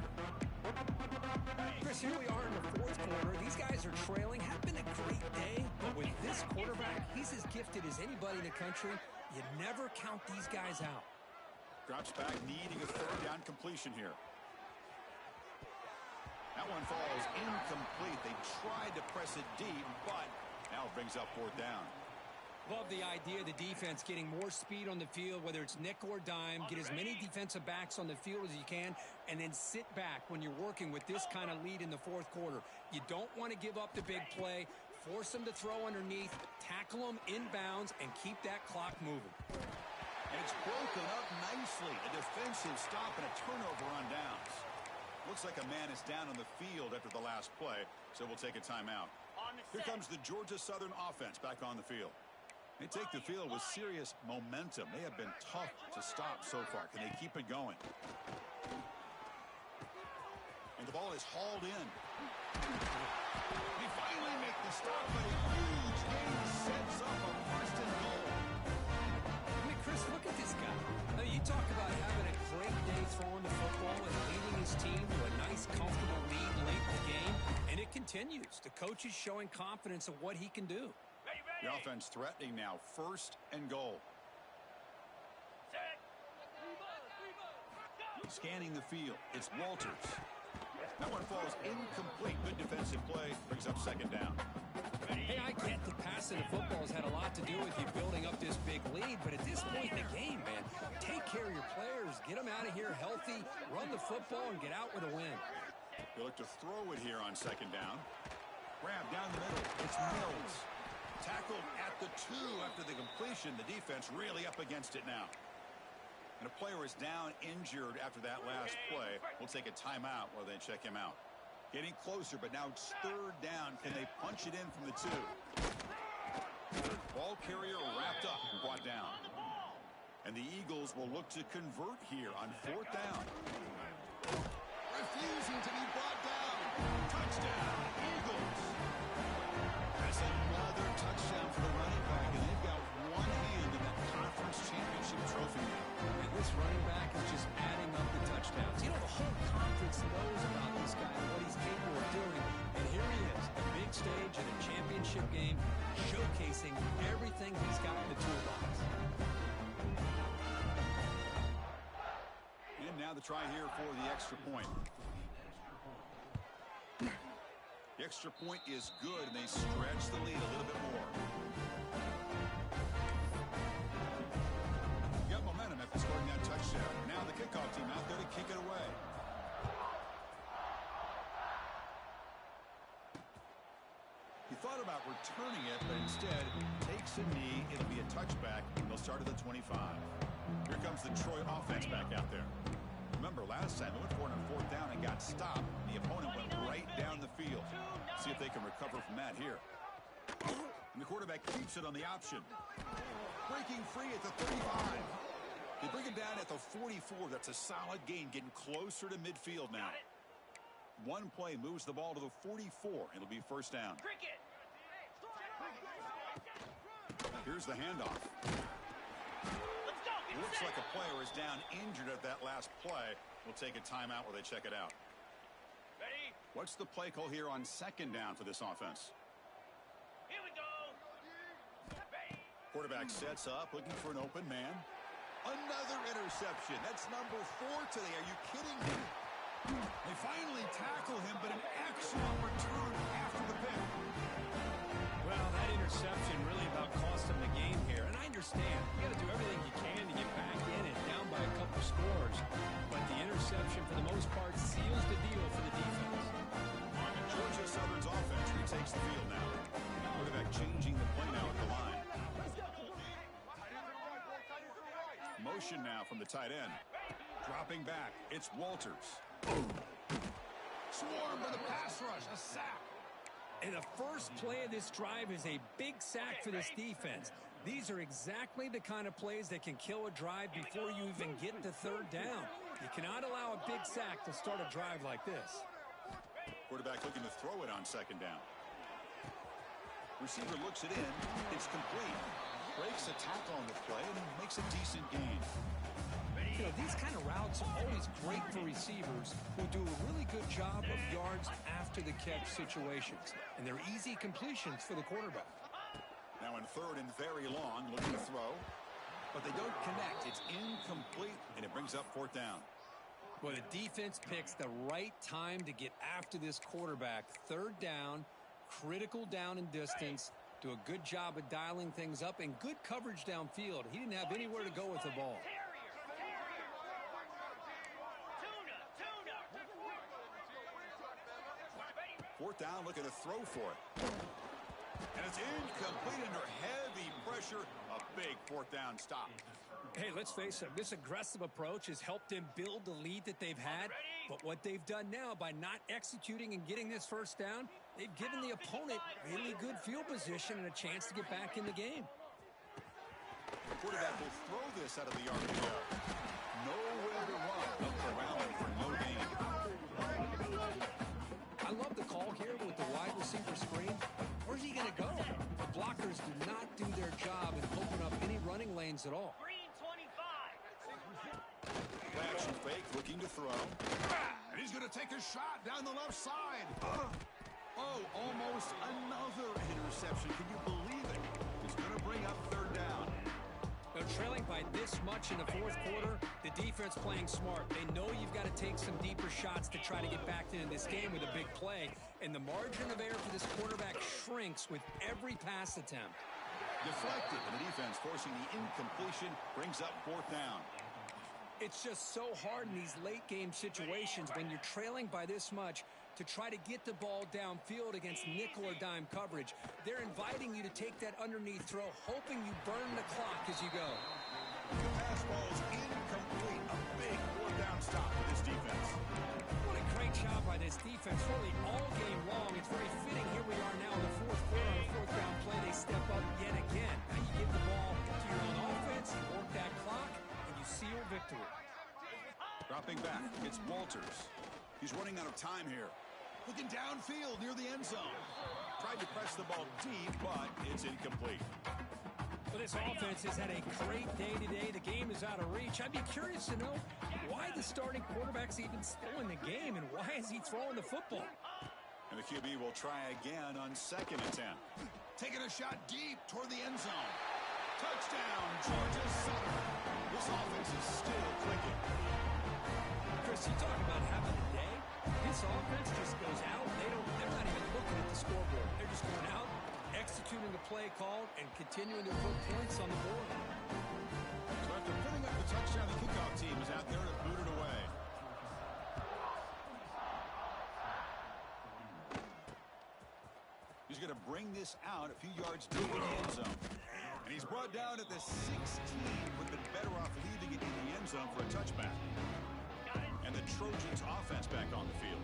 Chris, here we are in the 4th quarter. These guys are trailing. Have been a great day, but with this quarterback, he's as gifted as anybody in the country. You never count these guys out. Drops back, needing a third down completion here. That one falls incomplete. They tried to press it deep, but now it brings up fourth down. Love the idea of the defense getting more speed on the field, whether it's nickel or dime. Get as many defensive backs on the field as you can, and then sit back when you're working with this kind of lead in the fourth quarter. You don't want to give up the big play. Force them to throw underneath, tackle them inbounds, and keep that clock moving. And it's broken up nicely. A defensive stop and a turnover on downs. Looks like a man is down on the field after the last play, so we'll take a timeout. Here comes the Georgia Southern offense back on the field. They take the field with serious momentum. They have been tough to stop so far. Can they keep it going? And the ball is hauled in. They finally make the stop, but a huge gain sets up a first and goal. I mean, Chris, look at this guy. I mean, you talk about having a great day throwing the football and leading his team to a nice, comfortable lead late in the game, and it continues. The coach is showing confidence of what he can do. The offense threatening now, first and goal. Scanning the field, it's Walters. That one falls incomplete. Good defensive play, brings up second down. Hey, I get that passing the football has had a lot to do with you building up this big lead, but at this point in the game, man, take care of your players, get them out of here healthy, run the football, and get out with a win. They look to throw it here on second down. Grab down the middle, it's Mills. Tackled at the 2 after the completion. The defense really up against it now. And a player is down injured after that last play. We'll take a timeout while they check him out. Getting closer, but now it's third down. Can they punch it in from the 2? Ball carrier wrapped up and brought down. And the Eagles will look to convert here on fourth down. Refusing to be brought down. Touchdown, Eagles. That's another touchdown for the running back, and they've got one hand in that conference championship trophy now. And this running back is just adding up the touchdowns. You know, the whole conference knows about this guy and what he's capable of doing. And here he is, a big stage in a championship game, showcasing everything he's got in the toolbox. And now the try here for the extra point. The extra point is good, and they stretch the lead a little bit more. Got momentum after scoring that touchdown. Now the kickoff team out there to kick it away. He thought about returning it, but instead takes a knee. It'll be a touchback, and they'll start at the 25. Here comes the Troy offense back out there. Remember, last time they went for it on fourth down and got stopped. The opponent went right down the field. See if they can recover from that here. And the quarterback keeps it on the option. Breaking free at the 35. They bring him down at the 44. That's a solid gain, getting closer to midfield now. One play moves the ball to the 44. It'll be first down. Here's the handoff. Looks like a player is down injured at that last play. We'll take a timeout while they check it out. Ready? What's the play call here on second down for this offense? Here we go. Quarterback sets up, looking for an open man. Another interception. That's number 4 today. Are you kidding me? They finally tackle him, but an excellent return after the pick. Well, that interception really about cost him the game here. And I understand. You got to do everything you can to get back in and down by a couple scores. But the interception, for the most part, seals the deal for the defense. Georgia Southern's offense retakes the field now. Quarterback changing the play now at the line. Motion now from the tight end. Dropping back. It's Walters. Swarm for the pass rush. A sack. And the first play of this drive is a big sack for this defense. These are exactly the kind of plays that can kill a drive before you even get to third down. You cannot allow a big sack to start a drive like this. Quarterback looking to throw it on second down. Receiver looks it in. It's complete. Breaks a tackle on the play and makes a decent gain. You know, these kind of routes are always great for receivers who do a really good job of yards after the catch situations. And they're easy completions for the quarterback. Now in third and very long, looking to throw. but they don't connect. It's incomplete, and it brings up fourth down. Well, the defense picks the right time to get after this quarterback. Third down, critical down and distance. Do a good job of dialing things up and good coverage downfield. He didn't have anywhere to go with the ball. Fourth down, looking to throw for it. And it's incomplete under heavy pressure. A big fourth down stop. Hey, let's face it, this aggressive approach has helped them build the lead that they've had. But what they've done now by not executing and getting this first down, they've given the opponent really good field position and a chance to get back in the game. The quarterback will throw this out of the yard to go. Nowhere to run. Up around him for no gain. I love the call here with the wide receiver screen. Where's he going to go? The blockers do not do their job in opening up any running lanes at all. Green 25. Play action fake, looking to throw. And he's going to take a shot down the left side. Oh, almost another interception. Can you believe it? It's going to bring up third down. They're trailing by this much in the fourth quarter. The defense playing smart. They know you've got to take some deeper shots to try to get back into this game with a big play. And the margin of error for this quarterback shrinks with every pass attempt. Deflected, and the defense forcing the incompletion brings up fourth down. It's just so hard in these late game situations when you're trailing by this much to try to get the ball downfield against nickel or dime coverage. They're inviting you to take that underneath throw, hoping you burn the clock as you go. The pass ball is incomplete. A big fourth down stop for this defense. What a great job by this defense really all game long. It's very fitting. Here we are now in the fourth quarter on a fourth down play. They step up yet again. Now you give the ball to your own offense, you work that clock, and you seal victory. Dropping back, it's Walters. He's running out of time here. Looking downfield near the end zone. Tried to press the ball deep, but it's incomplete. Well, this offense has had a great day today. The game is out of reach. I'd be curious to know why the starting quarterback's even still in the game and why is he throwing the football? And the QB will try again on second attempt. Taking a shot deep toward the end zone. Touchdown, Ga.Southern. This offense is still clicking. Chris, you talk about having a day. This offense just goes out. They're not even looking at the scoreboard. They're just going out, executing the play called, and continuing to put points on the board. So after putting up the touchdown, the kickoff team is out there to boot it away. He's going to bring this out a few yards deep in the end zone. And he's brought down at the 16. Would have been better off leaving it in the end zone for a touchback. And the Trojans offense back on the field.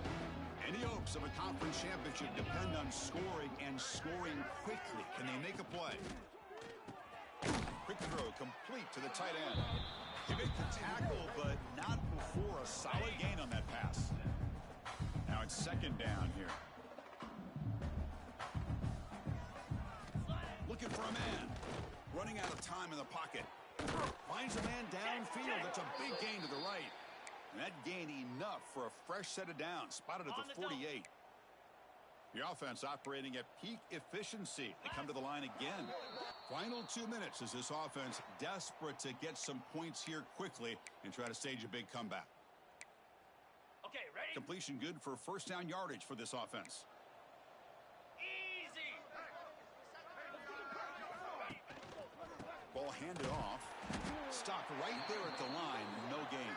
Any hopes of a conference championship depend on scoring and scoring quickly. Can they make a play? Quick throw complete to the tight end. He made the tackle, but not before a solid gain on that pass. Now it's second down here. Looking for a man. Running out of time in the pocket. Finds a man downfield. That's a big gain to the right. And that gained enough for a fresh set of downs. Spotted at the 48. The offense operating at peak efficiency. They come to the line again. Final 2 minutes as this offense desperate to get some points here quickly and try to stage a big comeback. Okay, ready? Completion good for first down yardage for this offense. Easy. Ball handed off. Stopped right there at the line. No gain.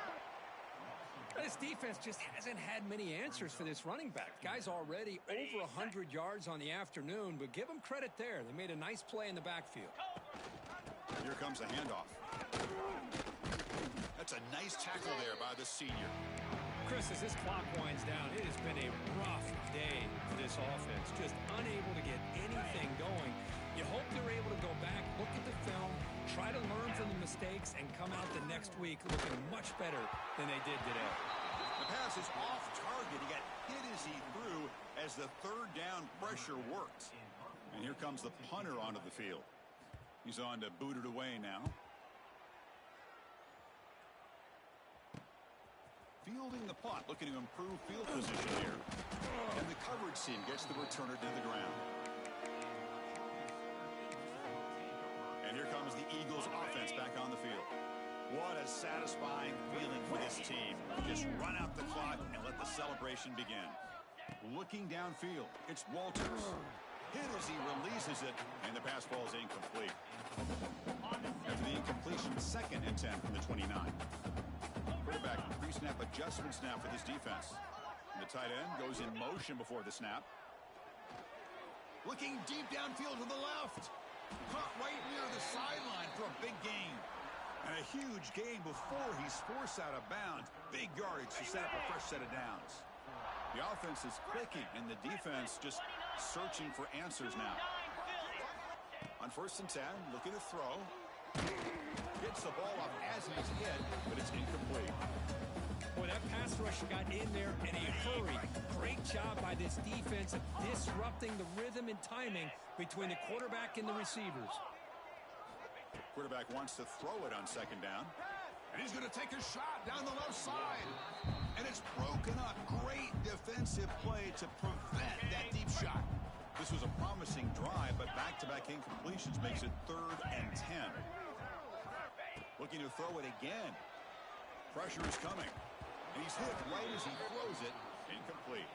This defense just hasn't had many answers for this running back. Guy's already over 100 yards on the afternoon, but give him credit there. They made a nice play in the backfield. Here comes the handoff. That's a nice tackle there by the senior. Chris, as this clock winds down, it has been a rough day for this offense. Just unable to get anything going. You hope they're able to go back, look at the film, try to learn from the mistakes, and come out the next week looking much better than they did today. The pass is off target. He got hit as he threw as the third down pressure worked. And here comes the punter onto the field. He's on to boot it away now. Fielding the punt, looking to improve field position here. And the coverage team gets the returner to the ground. And here comes the Eagles offense back on the field. What a satisfying feeling for this team. Just run out the clock and let the celebration begin. Looking downfield, it's Walters. Hit as he releases it, and the pass falls incomplete. After the incompletion, 2nd and 10 from the 29. Quarterback pre-snap adjustments now for this defense. And the tight end goes in motion before the snap. Looking deep downfield to the left. Caught right near the sideline for a big gain. And a huge gain before he's forced out of bounds. Big yardage to set up a fresh set of downs. The offense is clicking, and the defense just searching for answers now. On 1st and 10, looking to throw. Gets the ball off as he's hit, but it's incomplete. Boy, that pass rush got in there in a hurry. Great job by this defense of disrupting the rhythm and timing between the quarterback and the receivers. Quarterback wants to throw it on 2nd down. And he's going to take a shot down the left side. And it's broken up. Great defensive play to prevent that deep shot. This was a promising drive, but back-to-back incompletions makes it 3rd and 10. Looking to throw it again. Pressure is coming. And he's hit right as he throws it. Incomplete.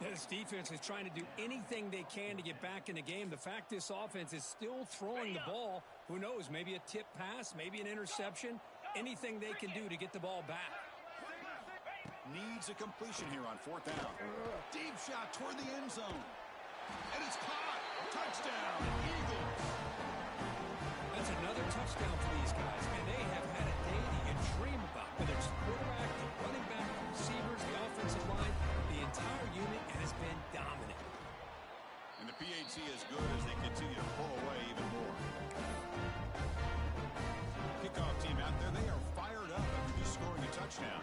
This defense is trying to do anything they can to get back in the game. The fact this offense is still throwing the ball, who knows, maybe a tip pass, maybe an interception, anything they can do to get the ball back. Needs a completion here on 4th down. Deep shot toward the end zone. And it's caught. Touchdown, Eagles. That's another touchdown for these guys, and they have had a day that you dream about. Whether it's the quarterback, the running back, the receivers, the offensive line, the entire unit has been dominant. And the PAT is good as they continue to pull away even more. Kickoff team out there, they are fired up after just scoring a touchdown.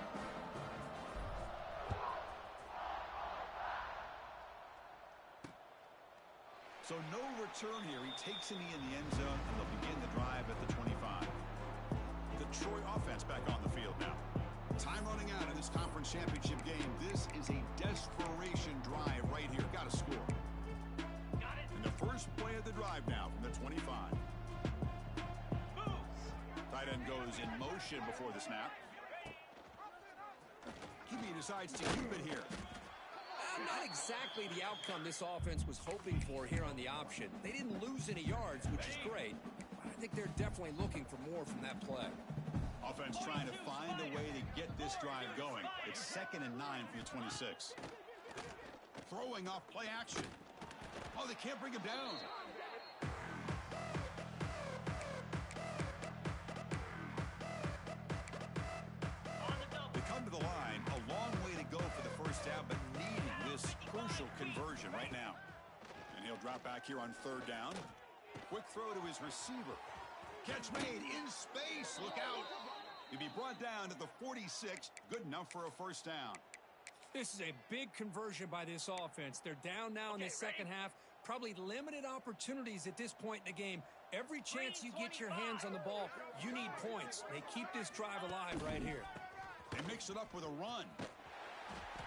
So no return here. He takes a knee in the end zone, and they'll begin the drive at the 25. The Troy offense back on the field now. Time running out in this conference championship game. This is a desperation drive right here. Got to score. And the first play of the drive now from the 25. Tight end goes in motion before the snap. Kimmy decides to keep it here. Not exactly the outcome this offense was hoping for here on the option. They didn't lose any yards, which is great. But I think they're definitely looking for more from that play. Offense trying to find a way to get this drive going. It's 2nd and 9 from the 26. Throwing off play action. Oh, they can't bring him down. They come to the line. A long way to go for the first down, but needing this crucial conversion right now. And he'll drop back here on 3rd down. Quick throw to his receiver. Catch made in space. Look out. He'll be brought down to the 46. Good enough for a first down. This is a big conversion by this offense. They're down now in the second half. Probably limited opportunities at this point in the game. Every chance you get your hands on the ball, you need points. They keep this drive alive right here. They mix it up with a run.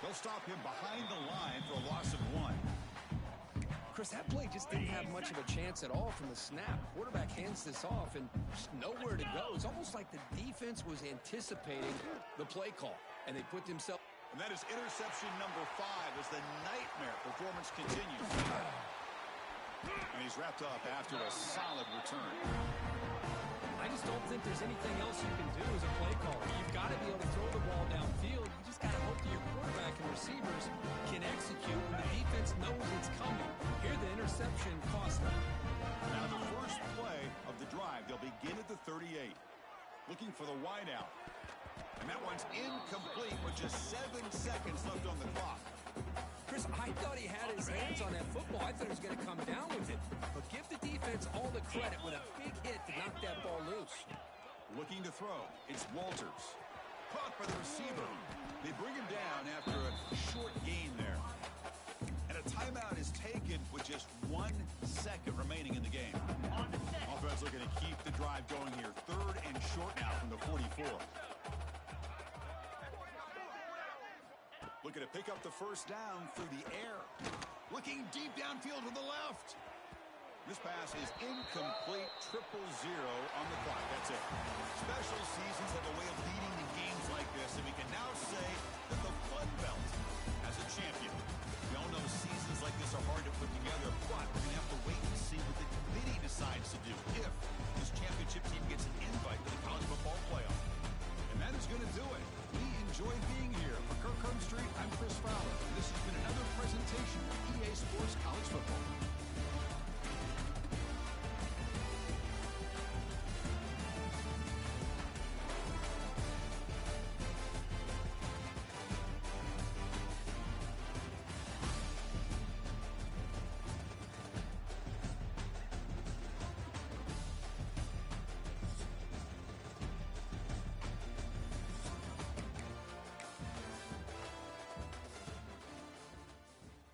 They'll stop him behind the line for a loss of 1. Chris, that play just didn't have much of a chance at all from the snap. Quarterback hands this off and just nowhere to go. It's almost like the defense was anticipating the play call, and they put themselves. And that is interception number 5 as the nightmare performance continues. And he's wrapped up after a solid return. I just don't think there's anything else you can do as a play caller. You've got to be able to throw the ball downfield. You just got to hope that your quarterback and receivers can execute when the defense knows it's coming. Here, the interception cost them. Now the first play of the drive, they'll begin at the 38. Looking for the wideout. And that one's incomplete with just 7 seconds left on the clock. Chris, I thought he had his hands on that football. I thought he was going to come down with it. But give the defense all the credit with a big hit to knock that ball loose. Looking to throw. It's Walters. Caught by the receiver. They bring him down after a short gain there. And a timeout is taken with just 1 second remaining in the game. Offense looking to keep the drive going here. 3rd and short now from the 44. Looking to pick up the first down through the air. Looking deep downfield to the left. This pass is incomplete, 0-0 on the clock. That's it. Special seasons have a way of leading to games like this, and we can now say that the Fun Belt